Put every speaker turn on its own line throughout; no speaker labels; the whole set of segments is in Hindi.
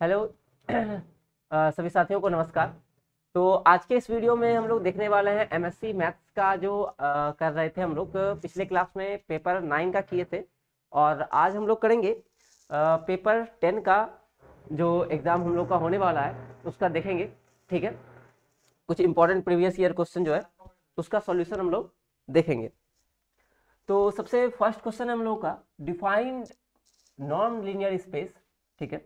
हेलो सभी साथियों को नमस्कार। तो आज के इस वीडियो में हम लोग देखने वाले हैं एमएससी मैथ्स का जो कर रहे थे हम लोग पिछले क्लास में पेपर 9 का किए थे और आज हम लोग करेंगे पेपर 10 का जो एग्ज़ाम हम लोग का होने वाला है उसका देखेंगे। ठीक है, कुछ इंपॉर्टेंट प्रीवियस ईयर क्वेश्चन जो है उसका सॉल्यूशन हम लोग देखेंगे। तो सबसे फर्स्ट क्वेश्चन है हम लोग का डिफाइंड नॉन लीनियर स्पेस। ठीक है,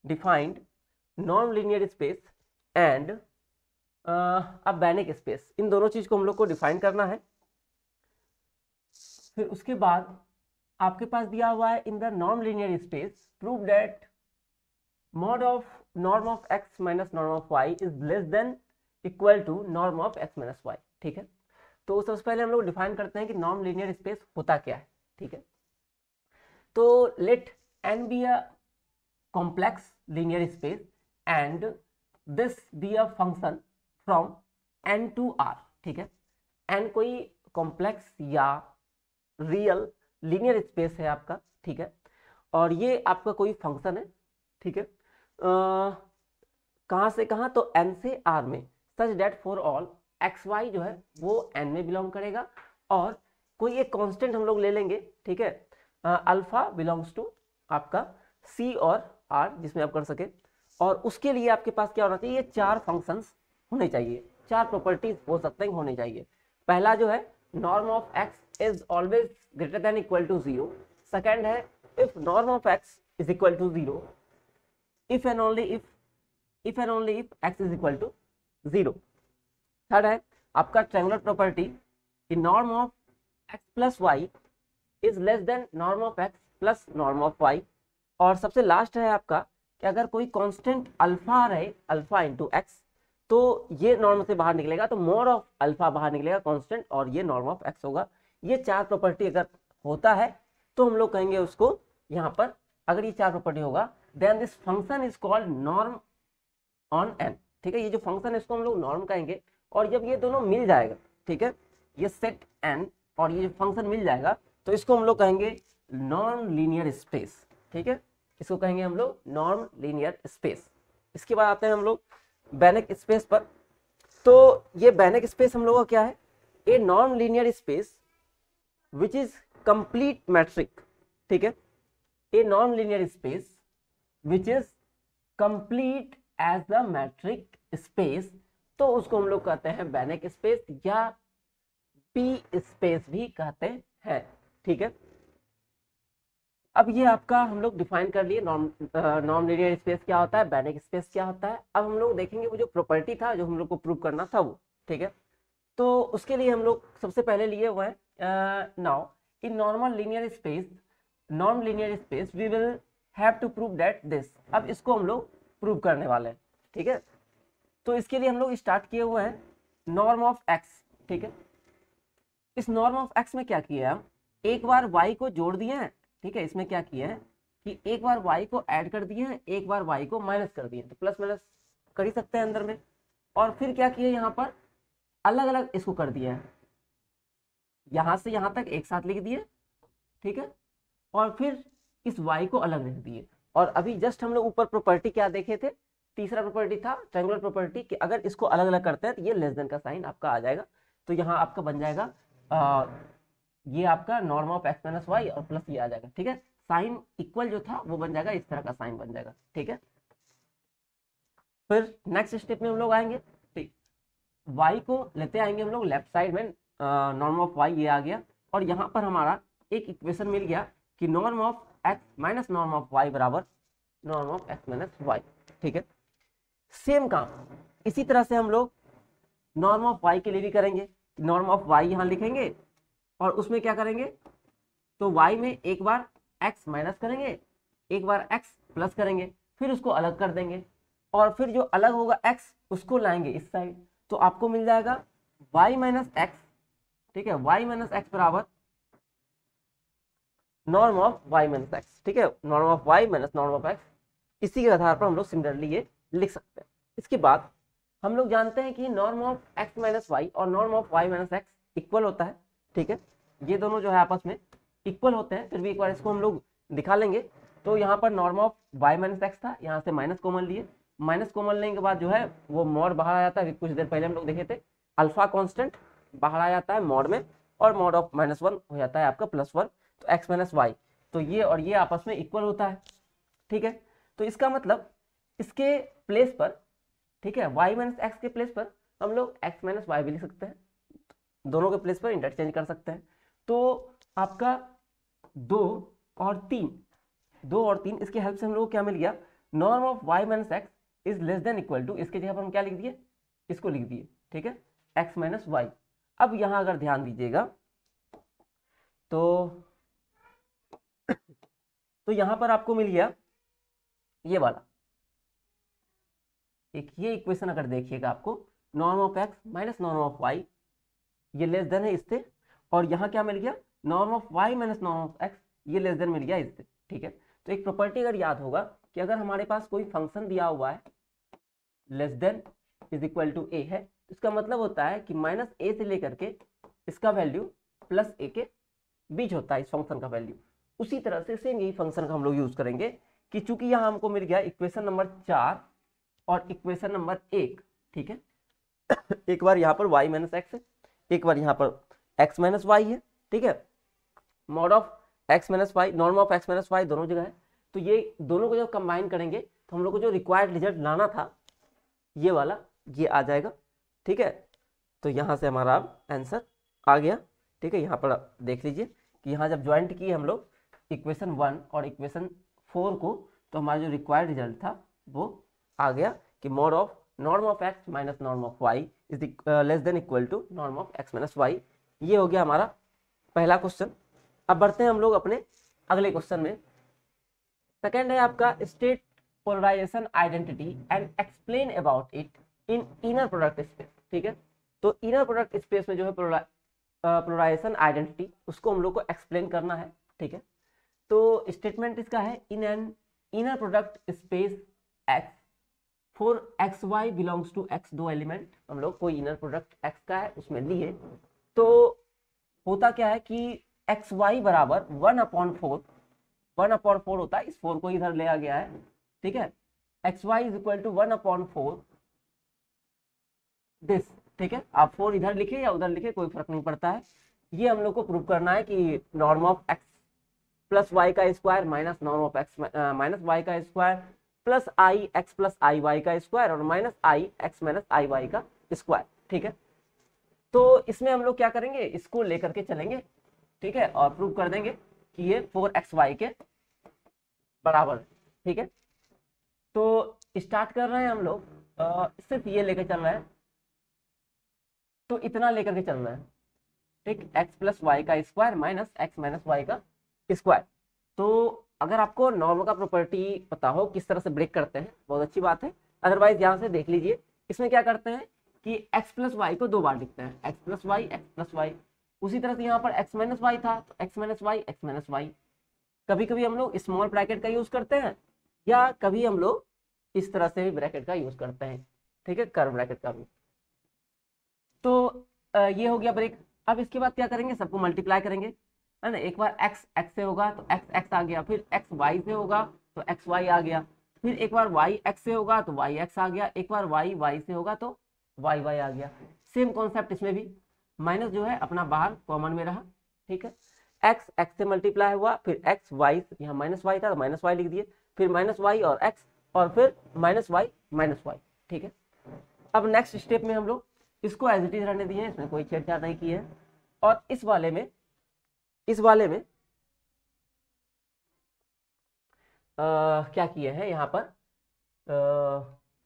defined non linear space and अब बैनिक स्पेस, इन दोनों चीज को हम लोग को डिफाइन करना है। फिर उसके बाद आपके पास दिया हुआ है in the non linear space prove that mod of norm of x minus norm of y is less than equal to norm of x minus y. ठीक है, तो सबसे पहले हम लोग डिफाइन करते हैं कि नॉन लीनियर स्पेस होता क्या है। ठीक है, तो let N be a complex linear space and this be a function from n to r। ठीक है, n कोई कॉम्प्लेक्स या रियल लीनियर स्पेस है आपका। ठीक है, और ये आपका कोई फंक्शन है। ठीक है, कहाँ से कहाँ, तो n से r में, such that for all x y जो है वो n में बिलोंग करेगा और कोई एक कांस्टेंट हम लोग ले लेंगे। ठीक है, अल्फा बिलोंग्स टू आपका c और r जिसमें आप कर सके, और उसके लिए आपके पास क्या होना चाहिए, ये चार फंक्शंस होने चाहिए, चार प्रॉपर्टीज हो सकते हैं होने चाहिए। पहला जो है norm of x is always greater than equal to 0। Second है if norm of x is equal to 0 if and only if x is equal to 0। Third है आपका ट्रायंगुलर प्रॉपर्टी कि norm of x plus y is less than norm of x plus norm of y। और सबसे लास्ट है आपका कि अगर कोई कांस्टेंट अल्फा रहे, अल्फा इंटू एक्स, तो ये नॉर्म से बाहर निकलेगा, तो मोड ऑफ अल्फा बाहर निकलेगा कांस्टेंट और ये नॉर्म ऑफ एक्स होगा। ये चार प्रॉपर्टी अगर होता है तो हम लोग कहेंगे उसको यहाँ पर, अगर ये चार प्रॉपर्टी होगा then this function is called norm on N. ठीक है, ये जो फंक्शन है इसको हम लोग नॉर्म कहेंगे। और जब ये दोनों मिल जाएगा, ठीक है, ये सेट एन और ये फंक्शन मिल जाएगा तो इसको हम लोग कहेंगे नॉन लीनियर स्पेस। ठीक है, इसको कहेंगे हम लोग नॉन लीनियर स्पेस। इसके बाद आते हैं हम लोग बैनिक स्पेस पर। तो ये बैनिक स्पेस हम लोग का क्या है, a non linear space which is complete metric. ठीक है, a non linear space which is complete as the metric space, तो उसको हम लोग कहते हैं बैनिक स्पेस या पी स्पेस भी कहते हैं। ठीक है, अब ये आपका हम लोग डिफाइन कर लिए नॉन लीनियर स्पेस क्या होता है, बैनिक स्पेस क्या होता है। अब हम लोग देखेंगे वो जो प्रॉपर्टी था जो हम लोग को प्रूव करना था वो। ठीक है, तो उसके लिए हम लोग सबसे पहले लिए हुए हैं now in normal linear space, non linear space we will have to prove that this. अब इसको हम लोग प्रूव करने वाले हैं। ठीक है, तो इसके लिए हम लोग स्टार्ट किए हुए हैं नॉर्म ऑफ एक्स। ठीक है, इस नॉर्म ऑफ एक्स में क्या किया है, हम एक बार y को जोड़ दिए हैं। ठीक है, इसमें क्या किया है कि एक बार y को ऐड कर दिए हैं, एक बार y को माइनस कर दिए, तो प्लस माइनस कर ही सकते हैं अंदर में। और फिर क्या किया, यहाँ पर अलग अलग इसको कर दिया है, यहाँ से यहाँ तक एक साथ लिख दिए। ठीक है, और फिर इस y को अलग लिख दिए। और अभी जस्ट हम लोग ऊपर प्रॉपर्टी क्या देखे थे, तीसरा प्रॉपर्टी था ट्रायंगुलर प्रॉपर्टी कि अगर इसको अलग अलग करते हैं तो ये लेस देन का साइन आपका आ जाएगा। तो यहाँ आपका बन जाएगा ये आपका norm of x minus y और प्लस ये आ जाएगा। ठीक है, साइन इक्वल जो था वो बन जाएगा, इस तरह का साइन बन जाएगा। ठीक है, फिर नेक्स्ट स्टेप में हम लोग आएंगे, ठीक, y को लेते आएंगे हम लोग लेफ्ट साइड में, नॉर्म ऑफ y ये आ गया और यहाँ पर हमारा एक इक्वेशन मिल गया कि norm of x minus norm of y बराबर norm of x minus y. ठीक है, सेम काम इसी तरह से हम लोग नॉर्म ऑफ y के लिए भी करेंगे। नॉर्म ऑफ y यहाँ लिखेंगे और उसमें क्या करेंगे, तो y में एक बार x माइनस करेंगे, एक बार x प्लस करेंगे, फिर उसको अलग कर देंगे और फिर जो अलग होगा x उसको लाएंगे इस साइड, तो आपको मिल जाएगा y माइनस एक्स। ठीक है, y माइनस एक्स बराबर norm of y minus x. ठीक है, norm of y minus norm of x, इसी के आधार पर हम लोग सिमिलरली ये लिख सकते हैं। इसके बाद हम लोग जानते हैं कि norm of x minus y और norm of y minus x equal होता है। ठीक है, ये दोनों जो है आपस में इक्वल होते हैं। फिर भी एक बार इसको हम लोग दिखा लेंगे तो यहाँ पर norm of y minus x था, यहाँ से माइनस कॉमन लिए, माइनस कॉमन लेने के बाद जो है वो मॉड बाहर आ जाता है। कुछ देर पहले हम लोग देखे थे अल्फा कांस्टेंट बाहर आ जाता है मॉड में, और मॉड ऑफ -1 हो जाता है आपका +1, तो x माइनस वाई, तो ये और ये आपस में इक्वल होता है। ठीक है, तो इसका मतलब इसके प्लेस पर, ठीक है, y माइनस एक्स के प्लेस पर हम लोग x माइनस वाई भी लिख सकते हैं, दोनों के प्लेस पर इंटरचेंज कर सकते हैं। तो आपका 2 और 3 इसके हेल्प से हम लोग क्या मिल गया, norm of y minus x is less than equal to, इसके जगह पर हम क्या लिख दिए, इसको लिख दिए, ठीक है, x माइनस वाई। अब यहां अगर ध्यान दीजिएगा तो यहां पर आपको मिल गया ये वाला, एक ये इक्वेशन अगर देखिएगा आपको, norm of x minus norm of y, ये लेस देन है इससे, और यहाँ क्या मिल गया, norm of y minus norm of x, ये लेस देन मिल गया इससे। ठीक है, तो एक प्रॉपर्टी अगर याद होगा कि अगर हमारे पास कोई फंक्शन दिया हुआ है less than is equal to a है, तो इसका मतलब होता है कि माइनस a से लेकर के इसका वैल्यू प्लस a के बीच होता है इस फंक्शन का वैल्यू। उसी तरह से सेम यही फंक्शन का हम लोग यूज करेंगे कि चूंकि यहाँ हमको मिल गया इक्वेशन नंबर 4 और इक्वेशन नंबर 1, ठीक है, एक बार यहाँ पर y माइनस एक्स है, एक बार यहाँ पर x माइनस वाई है, ठीक है, mod of x minus y, norm of x minus y दोनों जगह है। तो ये दोनों को जब कंबाइन करेंगे तो हम लोग को जो रिक्वायर्ड रिजल्ट लाना था ये वाला, ये आ जाएगा। ठीक है, तो यहाँ से हमारा आंसर आ गया। ठीक है, यहाँ पर देख लीजिए कि यहाँ जब ज्वाइंट किए हम लोग इक्वेशन 1 और इक्वेशन 4 को, तो हमारा जो रिक्वायर्ड रिजल्ट था वो आ गया कि mod of norm of x minus norm of y is less than equal to norm of x minus y. ये हो गया हमारा पहला क्वेश्चन। अब बढ़ते हैं हम लोग अपने अगले क्वेश्चन में। सेकंड है आपका state polarisation identity and explain about it in inner product space. ठीक है, तो इनर प्रोडक्ट स्पेस में जो है पोलराइजेशन आइडेंटिटी, उसको हम लोग को एक्सप्लेन करना है। ठीक है, तो स्टेटमेंट इसका है in an inner product space x for x y belongs to x, दो एलिमेंट हम लोग कोई इनर प्रोडक्ट x का है उसमें लिए, तो होता क्या है कि एक्स वाई बराबर 1/4 होता है, इस 4 को इधर ले आ गया है। ठीक है, x y is equal to 1/4 this. ठीक है, आप 4 इधर लिखे या उधर लिखे कोई फर्क नहीं पड़ता है। ये हम लोग को प्रूव करना है कि norm of x plus y का square minus norm of x minus y का square plus i x plus i y का स्क्वायर और minus i x minus i y का स्क्वायर। ठीक है, तो इसमें हम लोग क्या करेंगे, इसको लेकर के चलेंगे, ठीक है, और प्रूव कर देंगे कि ये 4xy के बराबर है। ठीक है, तो स्टार्ट कर रहे हैं हम लोग, सिर्फ ये लेकर चल रहे हैं, तो इतना लेकर के चल रहे हैं। ठीक, x प्लस वाई का square minus x minus y का स्क्वायर। तो अगर आपको नॉर्म का प्रॉपर्टी पता हो किस तरह से ब्रेक करते हैं, बहुत अच्छी बात है, अदरवाइज यहाँ से देख लीजिए। इसमें क्या करते हैं कि x प्लस वाई को 2 बार लिखते हैं, x प्लस वाई। उसी तरह से यहाँ पर x माइनस वाई था तो x माइनस वाई। कभी कभी हम लोग स्मॉल ब्रैकेट का यूज करते हैं या कभी हम लोग इस तरह से भी ब्रैकेट का यूज करते हैं। ठीक है, कर्व ब्रैकेट का भी। तो ये हो गया ब्रेक। अब इसके बाद क्या करेंगे, सबको मल्टीप्लाई करेंगे, है ना। एक बार x x से होगा तो x x आ गया, फिर x y से होगा तो x y आ गया, फिर एक बार y x से होगा तो y x आ गया, एक बार y y से होगा तो y y आ गया। सेम कॉन्सेप्ट इसमें भी, माइनस जो है अपना बाहर कॉमन में रहा। ठीक है, x x से मल्टीप्लाई हुआ, फिर x y, यहाँ माइनस y था तो माइनस y लिख दिए, फिर माइनस y और x, और फिर माइनस y माइनस y। ठीक है, अब नेक्स्ट स्टेप में हम लोग इसको एज इट इज रहने दिए, इसमें कोई छेड़छाड़ नहीं की है। और इस वाले में क्या किए हैं, यहाँ पर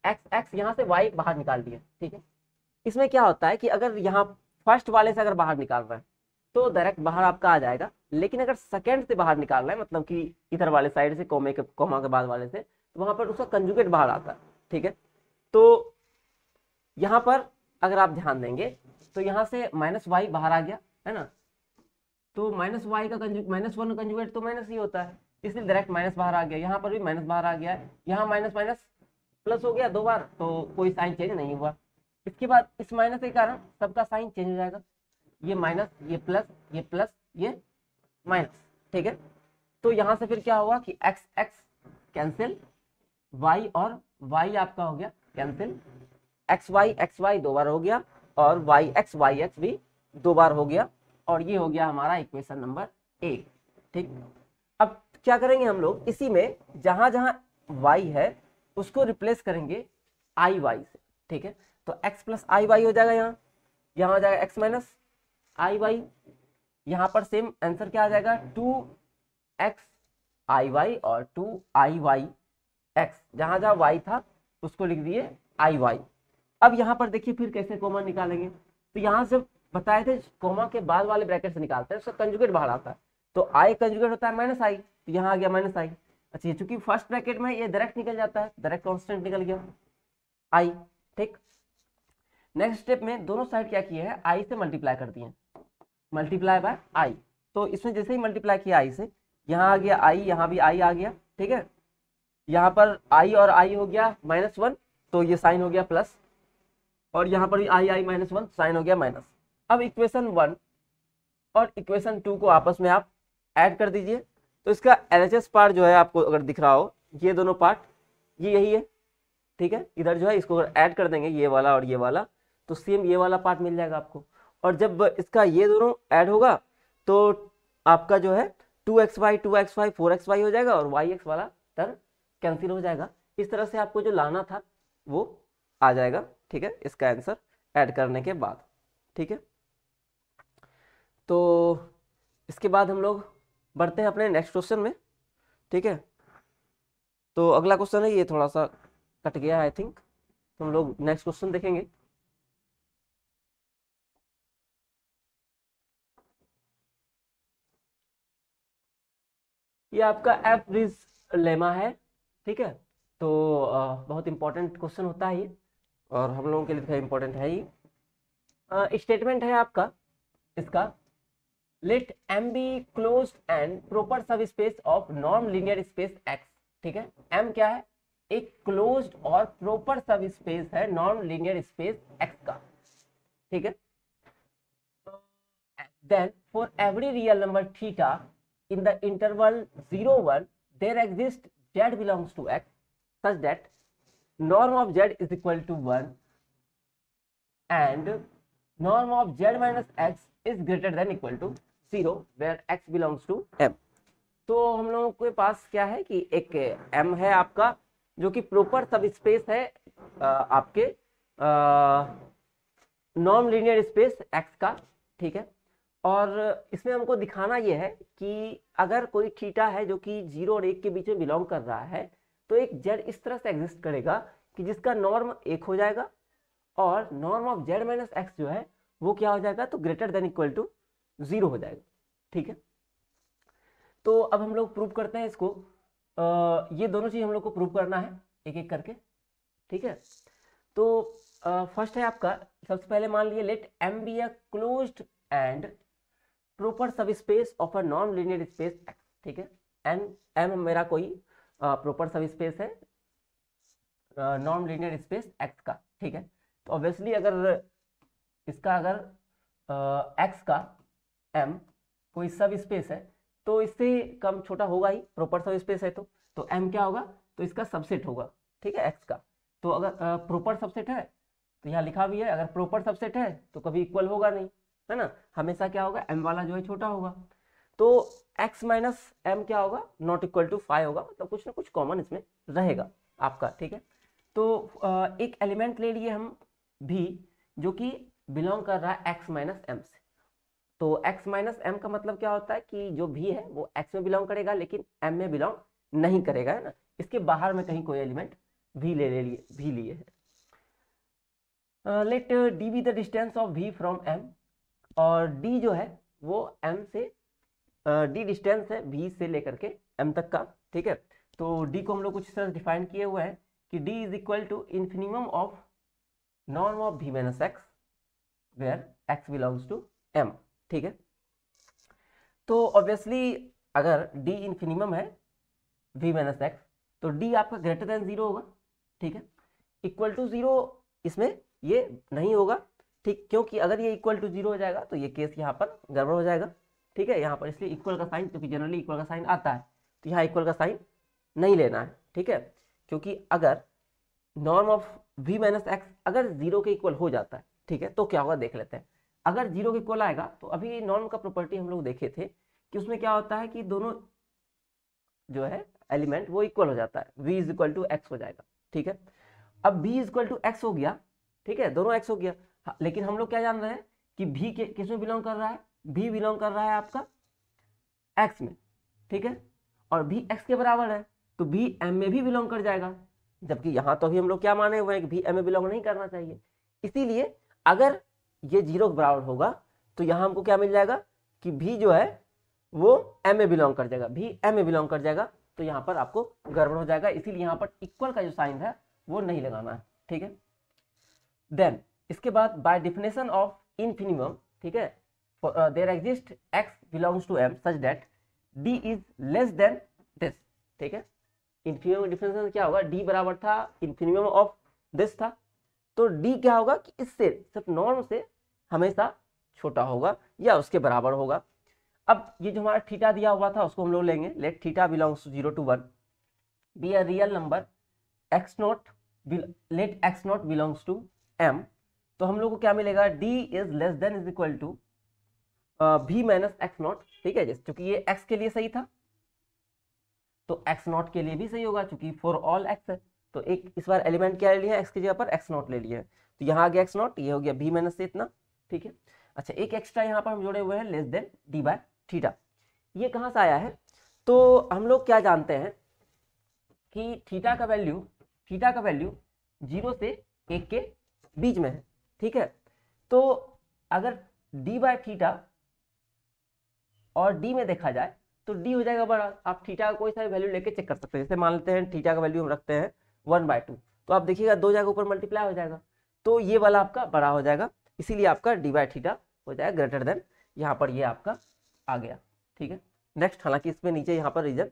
x x यहाँ से y बाहर निकाल दिया। ठीक है, इसमें क्या होता है कि अगर यहाँ फर्स्ट वाले से अगर बाहर निकाल रहे हैं तो डायरेक्ट बाहर आपका आ जाएगा, लेकिन अगर सेकंड से बाहर निकाल रहे हैं, मतलब कि इधर वाले साइड से कोमा के बाद वाले से, तो वहां पर उसका कंजुगेट बाहर आता है। ठीक है, तो यहाँ पर अगर आप ध्यान देंगे तो यहाँ से माइनस वाई बाहर आ गया, है ना, तो माइनस वाई का माइनस 1 का कंजुगेट तो माइनस ही होता है, इसलिए डायरेक्ट माइनस बाहर आ गया। यहाँ पर भी माइनस बाहर आ गया है, यहाँ माइनस माइनस प्लस हो गया 2 बार, तो कोई साइन चेंज नहीं हुआ। इसके बाद इस माइनस के कारण सबका साइन चेंज हो जाएगा, ये माइनस, ये प्लस, ये प्लस, ये माइनस। ठीक है, तो यहाँ से फिर क्या होगा कि एक्स एक्स कैंसिल, वाई और वाई आपका हो गया कैंसिल, एक्स वाई 2 बार हो गया और वाई एक्स भी 2 बार हो गया, और ये हो गया हमारा इक्वेशन नंबर 1। ठीक, अब क्या करेंगे हम लोग, इसी में जहां जहां y है उसको रिप्लेस करेंगे आई वाई से। ठीक है, तो x प्लस आई वाई हो जाएगा, यहाँ हो जाएगा x माइनस आई वाई, यहाँ पर सेम आंसर क्या आ जाएगा 2x आई वाई और 2i y x, जहां जहां y था उसको लिख दिए आई वाई। अब यहाँ पर देखिए फिर कैसे कॉमन निकालेंगे, तो यहाँ से बताए थे कॉमा के बाद वाले ब्रैकेट से निकालते हैं, उसका कंजुगेट बाहर आता है, तो आई कंजुगेट होता है माइनस आई, तो यहाँ आ गया माइनस आई। अच्छा, चूंकि फर्स्ट ब्रैकेट में ये डायरेक्ट निकल जाता है, डायरेक्ट कांस्टेंट निकल गया आई। ठीक, नेक्स्ट स्टेप में दोनों साइड क्या किए हैं, आई से मल्टीप्लाई कर दिए, मल्टीप्लाई बाय आई, तो इसमें जैसे ही मल्टीप्लाई किया आई से, यहाँ आ गया आई, यहाँ भी आई आ गया। ठीक है, यहाँ पर आई और आई हो गया -1, तो ये साइन हो गया प्लस, और यहाँ पर भी आई -1 साइन हो गया माइनस। अब इक्वेशन 1 और इक्वेशन 2 को आपस में आप ऐड कर दीजिए, तो इसका LHS पार्ट जो है आपको अगर दिख रहा हो, ये दोनों पार्ट ये यही है। ठीक है, इधर जो है इसको अगर ऐड कर देंगे ये वाला और ये वाला, तो सेम ये वाला पार्ट मिल जाएगा आपको, और जब इसका ये दोनों ऐड होगा तो आपका जो है 2xy 4xy हो जाएगा, और yx वाला टर्म कैंसिल हो जाएगा। इस तरह से आपको जो लाना था वो आ जाएगा। ठीक है, इसका आंसर ऐड करने के बाद। ठीक है, तो इसके बाद हम लोग बढ़ते हैं अपने नेक्स्ट क्वेश्चन में। ठीक है, तो अगला क्वेश्चन है, ये थोड़ा सा कट गया आई थिंक, तो हम लोग नेक्स्ट क्वेश्चन देखेंगे। ये आपका एवरेज लेमा है। ठीक है, तो बहुत इंपॉर्टेंट क्वेश्चन होता है ये, और हम लोगों के लिए इंपॉर्टेंट है ये। स्टेटमेंट है आपका इसका, let M be closed and proper sub space of non linear space X। ठीक है, M क्या है, एक क्लोज्ड और प्रॉपर सब स्पेस है नॉन लीनियर स्पेस X का। ठीक है, then for every real number theta in the interval 0-1 there exists z belongs to x such that norm of z is equal to 1 and norm of z minus x is greater than equal to 0 where x belongs to m। तो हम लोगों के पास क्या है कि एक m है आपका, जो कि प्रॉपर सब स्पेस है आपके नॉन लीनियर स्पेस x का। ठीक है, और इसमें हमको दिखाना यह है कि अगर कोई थीटा है जो कि 0 और 1 के बीच में बिलोंग कर रहा है, तो एक z इस तरह से एग्जिस्ट करेगा कि जिसका नॉर्म 1 हो जाएगा, और norm of z minus x जो है वो क्या हो जाएगा, तो ग्रेटर देन इक्वल टू 0 हो जाएगा। ठीक है, तो अब हम लोग प्रूव करते हैं इसको। ये दोनों चीज हम लोग को प्रूव करना है एक एक करके। ठीक है, तो फर्स्ट है आपका, सबसे पहले मान लिए let M be a closed and proper sub space of a non linear space X। ठीक है, M मेरा कोई प्रॉपर सब स्पेस है नॉन लीनियर स्पेस X का। ठीक है, तो ऑब्वियसली अगर इसका अगर X का M कोई सब स्पेस है तो इससे कम छोटा होगा ही, प्रॉपर सब स्पेस है तो M क्या होगा, तो इसका सबसेट होगा। ठीक है, X का, तो अगर प्रॉपर सबसेट है तो यहाँ लिखा भी है, अगर प्रॉपर सबसेट है तो कभी इक्वल होगा नहीं, है ना, हमेशा क्या होगा, M वाला जो है छोटा होगा। तो x माइनस एम क्या होगा, नॉट इक्वल टू 5 होगा, मतलब कुछ ना कुछ कॉमन इसमें रहेगा आपका। ठीक है, तो एक एलिमेंट ले लिए हम भी, जो कि बिलोंग कर रहा है x माइनस एम से। तो x माइनस एम का मतलब क्या होता है कि जो भी है वो x में बिलोंग करेगा लेकिन m में बिलोंग नहीं करेगा, है ना, इसके बाहर में कहीं कोई एलिमेंट भी भी लिए है। Let d be the distance of v from m, और d जो है वो m से d डिस्टेंस है v से लेकर के m तक का। ठीक है, तो d को हम लोग कुछ इस तरह डिफाइन किए हुए हैं कि d is equal to infimum of norm of v minus x where x belongs to m। ठीक है, तो ऑब्वियसली अगर d इन्फिनिमम है v माइनस एक्स तो d आपका ग्रेटर देन 0 होगा। ठीक है, इक्वल टू 0 इसमें ये नहीं होगा, ठीक, क्योंकि अगर ये इक्वल टू 0 हो जाएगा तो ये केस यहाँ पर गड़बड़ हो जाएगा। ठीक है, यहाँ पर इसलिए इक्वल का साइन, क्योंकि जनरली इक्वल का साइन आता है, तो यहाँ इक्वल का साइन नहीं लेना है, ठीक है। क्योंकि अगर norm of v minus x अगर 0 के इक्वल हो जाता है, ठीक है, तो क्या होगा देख लेते हैं। अगर 0 के इक्वल आएगा तो अभी नॉर्म का प्रॉपर्टी हम लोग देखे थे कि उसमें क्या होता है कि दोनों जो है एलिमेंट वो इक्वल हो जाता है, v is equal to x हो जाएगा, ठीक है। अब v is equal to x हो गया, ठीक है, दोनों x हो गया। लेकिन हम लोग क्या जान रहे हैं कि v के किस में बिलोंग कर रहा है, v बिलोंग कर रहा है आपका x में, ठीक है, और v x के बराबर है, तो v m में भी बिलोंग कर जाएगा। जबकि यहाँ तो अभी हम लोग क्या माने हुए हैं कि v m में बिलोंग नहीं करना चाहिए, इसीलिए अगर ये 0 के बराबर होगा तो यहाँ हमको क्या मिल जाएगा कि v जो है वो m में बिलोंग कर जाएगा, v m में बिलोंग कर जाएगा, तो यहाँ पर आपको गड़बड़ हो जाएगा। इसीलिए यहाँ पर इक्वल का जो साइन है वो नहीं लगाना है, ठीक है। देन इसके बाद बाय डेफिनेशन ऑफ इन्फिनिमम, ठीक है, there exist x belongs to m such that d is less than this, ठीक है। इन्फिनिमम डिफिनेशन क्या होगा, d बराबर था इन्फिनिमम ऑफ दिस था, तो d क्या होगा कि इससे सिर्फ नॉर्म से हमेशा छोटा होगा या उसके बराबर होगा। अब ये जो हमारा थीटा दिया हुआ था उसको हम लोग लेंगे, let theta belongs to 0 to 1 be a real number x not, let x not belongs to m, तो हम लोग को क्या मिलेगा, d is less than is equal to v minus x not, ठीक है, क्योंकि ये x के लिए सही था तो x नॉट के लिए भी सही होगा, क्योंकि फॉर ऑल x है, तो एक इस बार एलिमेंट क्या ले लिया, x की जगह पर x नॉट ले लिया है, तो यहाँ आ गया x नॉट, ये हो गया v माइनस से इतना, ठीक है। अच्छा, एक एक्स्ट्रा यहाँ पर हम जोड़े हुए हैं less than d by theta, ये कहाँ से आया है, तो हम लोग क्या जानते हैं कि थीटा का वैल्यू 0 से 1 के बीच में है, ठीक है। तो अगर d बाय थीटा और d में देखा जाए तो d हो जाएगा बड़ा, आप थीटा का कोई सा वैल्यू लेके चेक कर सकते हैं। जैसे मान लेते हैं थीटा का वैल्यू हम रखते हैं 1/2, तो आप देखिएगा 2 जगह ऊपर मल्टीप्लाई हो जाएगा, तो ये वाला आपका बड़ा हो जाएगा, इसीलिए आपका d बाय थीटा हो जाएगा ग्रेटर देन, यहाँ पर ये आपका आ गया, ठीक है। नेक्स्ट, हालांकि इसमें नीचे यहाँ पर रीजन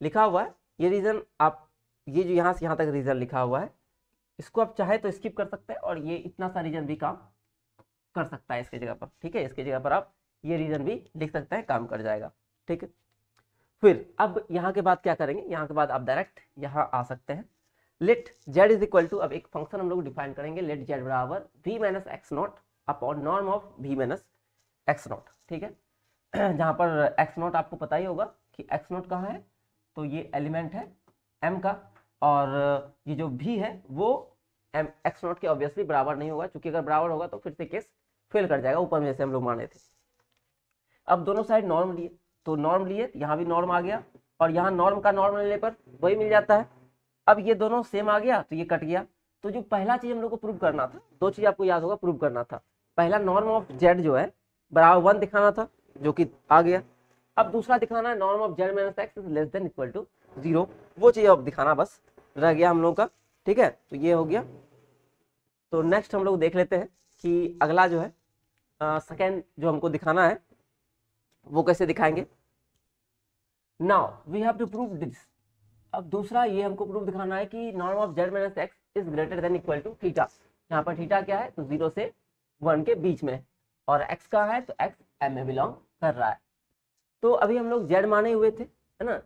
लिखा हुआ है, ये रीजन आप ये जो यहाँ से यहाँ तक रीजन लिखा हुआ है इसको आप चाहे तो स्किप कर सकते हैं, और ये इतना सा रीजन भी काम कर सकता है इसके जगह पर, ठीक है, इसके जगह पर आप ये रीजन भी लिख सकते हैं, काम कर जाएगा, ठीक है। फिर अब यहाँ के बाद क्या करेंगे, यहाँ के बाद आप डायरेक्ट यहाँ आ सकते हैं, let z is equal to, अब एक फंक्शन हम लोग डिफाइन करेंगे, लेट z बराबर v minus x naught upon norm of v minus x not, ठीक है। जहाँ पर एक्स नॉट आपको पता ही होगा कि एक्स नॉट कहाँ है, तो ये एलिमेंट है m का, और ये जो v है वो m एक्स नॉट के ऑब्वियसली बराबर नहीं होगा, क्योंकि अगर बराबर होगा तो फिर से केस फेल कर जाएगा, ऊपर में जैसे हम लोग माने थे। अब दोनों साइड नॉर्म लिए, तो नॉर्म लिए, यहाँ भी नॉर्म आ गया, और यहाँ नॉर्म का नॉर्म लेने पर वही मिल जाता है। अब ये दोनों सेम आ गया तो ये कट गया, तो जो पहला चीज हम लोग को प्रूव करना था, 2 चीज आपको याद होगा प्रूव करना था, पहला नॉर्म ऑफ z जो है बराबर 1 दिखाना था, जो कि आ गया। अब दूसरा दिखाना है norm of z minus x is less than equal to 0, वो चीज अब दिखाना बस रह गया हम लोग का, ठीक है, तो ये हो गया। तो नेक्स्ट हम लोग देख लेते हैं कि अगला जो है सेकेंड जो हमको दिखाना है वो कैसे दिखाएंगे। Now we have to prove this, अब दूसरा ये हमको प्रूफ दिखाना है कि norm of z minus x is greater than equal to theta. यहाँ पर थीटा क्या है, तो 0 से 1 के बीच में, और x का है तो x m में बिलोंग कर रहा है। तो अभी हम लोग z माने हुए थे, है ना,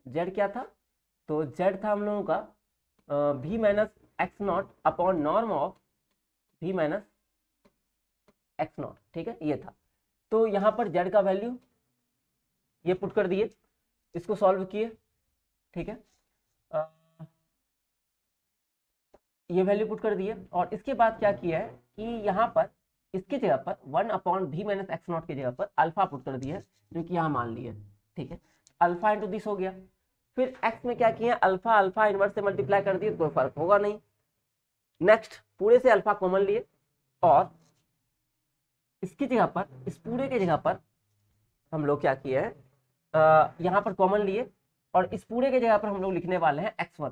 z क्या था, तो z था हम लोगों का v minus x naught upon norm of v minus x not, ठीक है, ये था। तो यहाँ पर z का वैल्यू ये पुट कर दिए, इसको सॉल्व किए, ठीक है, ये वैल्यू पुट कर दिए, और इसके बाद क्या किया है कि यहाँ पर इसकी जगह पर 1 upon v minus x not की जगह पर अल्फा पुट कर दिया, जो कि यहाँ मान लिया, ठीक है, अल्फा इंटू दिस हो गया। फिर x में क्या किया, अल्फा अल्फा इनवर्स से मल्टीप्लाई कर दिए, कोई फर्क होगा नहीं। नेक्स्ट पूरे से अल्फा कॉमन लिए, और इसकी जगह पर, इस पूरे की जगह पर हम लोग क्या किए हैं, यहाँ पर कॉमन लिए, और इस पूरे की जगह पर हम लोग लिखने वाले हैं x1,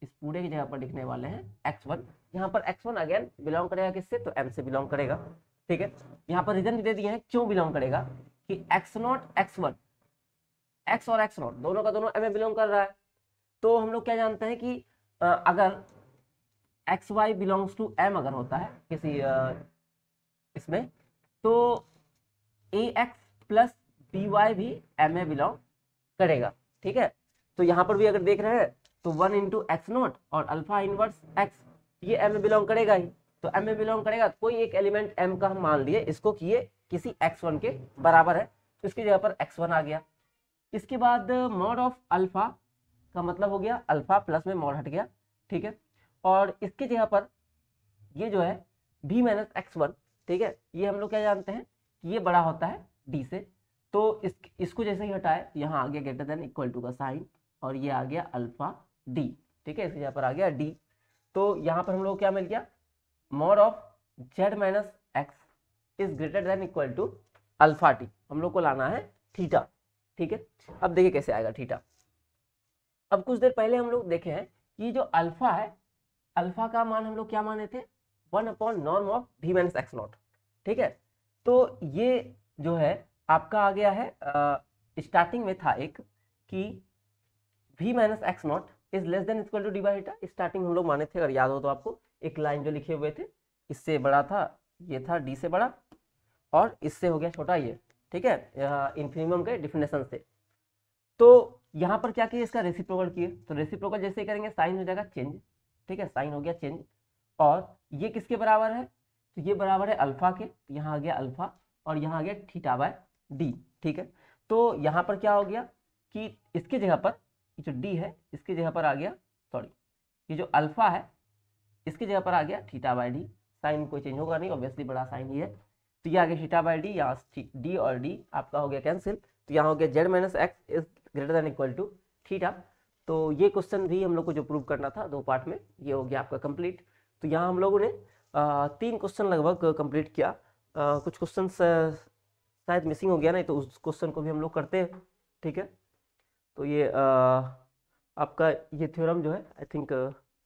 इस पूरे की जगह पर लिखने वाले हैं x1। यहाँ पर x1 अगेन बिलोंग करेगा किससे, तो m से बिलोंग करेगा, ठीक है। यहाँ पर रीजन भी दे दिए हैं क्यों बिलोंग करेगा, कि x0 x1, x और x0 दोनों का दोनों m में बिलोंग कर रहा है। तो हम लोग क्या जानते हैं कि अगर xy बिलोंग्स टू m अगर होता है किसी इसमें, तो ax प्लस पी वाई भी एम में बिलोंग करेगा। ठीक है, तो यहाँ पर भी अगर देख रहे हैं तो 1 इंटू एक्स नॉट और अल्फा इनवर्स एक्स, ये एम में बिलोंग करेगा ही। तो एम में बिलोंग करेगा, कोई एक एलिमेंट एम का हम मान लिए इसको कि ये किसी x1 के बराबर है, तो इसकी जगह पर x1 आ गया। इसके बाद मॉड ऑफ अल्फा का मतलब हो गया अल्फा प्लस में मॉड हट गया। ठीक है, और इसकी जगह पर ये जो है b माइनस x1, ठीक है, ये हम लोग क्या जानते हैं कि ये बड़ा होता है d से, तो इसको जैसे ही हटाए यहाँ आ गया ग्रेटर देन इक्वल टू का साइन और ये आ गया अल्फा d। ठीक है, इसके यहाँ पर आ गया d। तो यहाँ पर हम लोग क्या मिल गया, mod of z minus x is greater than equal to alpha t, हम लोग को लाना है थीटा। ठीक है, अब देखिए कैसे आएगा थीटा। अब कुछ देर पहले हम लोग देखे हैं कि जो अल्फा है, अल्फा का मान हम लोग क्या माने थे, 1 upon norm of v minus x not. ठीक है, तो ये जो है आपका आ गया है, स्टार्टिंग में था एक कि v minus x naught is less than equal to d by theta, starting हम लोग माने थे, अगर याद हो तो आपको एक लाइन जो लिखे हुए थे, इससे बड़ा था, ये था d से बड़ा और इससे हो गया छोटा ये। ठीक है, इन्फिनिमम के डिफिनेशन से। तो यहाँ पर क्या किए, इसका रेसिप्रोकल किए, तो रेसिप्रोकल जैसे ही करेंगे साइन हो जाएगा चेंज। ठीक है, साइन हो गया चेंज, और ये किसके बराबर है, तो ये बराबर है अल्फा के, तो यहाँ आ गया अल्फा और यहाँ आ गया थीटा बाय डी। ठीक है, तो यहाँ पर क्या हो गया कि इसके जगह पर जो डी है इसकी जगह पर आ गया, सॉरी ये जो अल्फा है इसकी जगह पर आ गया थीटा बाय डी, साइन कोई चेंज होगा नहीं, ऑब्वियसली बड़ा साइन ही है, तो ये आ गया थीटा बाय डी, यहाँ डी और डी आपका हो गया कैंसिल, तो यहाँ हो गया z minus x is greater than equal to theta. तो ये क्वेश्चन भी हम लोग को जो प्रूव करना था 2 पार्ट में, ये हो गया आपका कंप्लीट। तो यहाँ हम लोगों ने 3 क्वेश्चन लगभग कंप्लीट किया, कुछ क्वेश्चन शायद मिसिंग हो गया ना, तो उस क्वेश्चन को भी हम लोग करते हैं। ठीक है, तो ये आपका ये थ्योरम जो है आई थिंक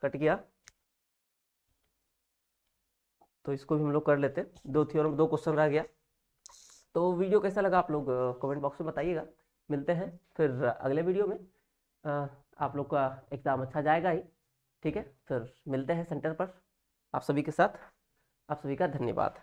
कट गया, तो इसको भी हम लोग कर लेते हैं। 2 थ्योरम 2 क्वेश्चन रह गया। तो वीडियो कैसा लगा आप लोग कमेंट बॉक्स में बताइएगा। मिलते हैं फिर अगले वीडियो में। आप लोग का एग्ज़ाम अच्छा जाएगा ही। ठीक है, फिर मिलते हैं सेंटर पर आप सभी के साथ। आप सभी का धन्यवाद।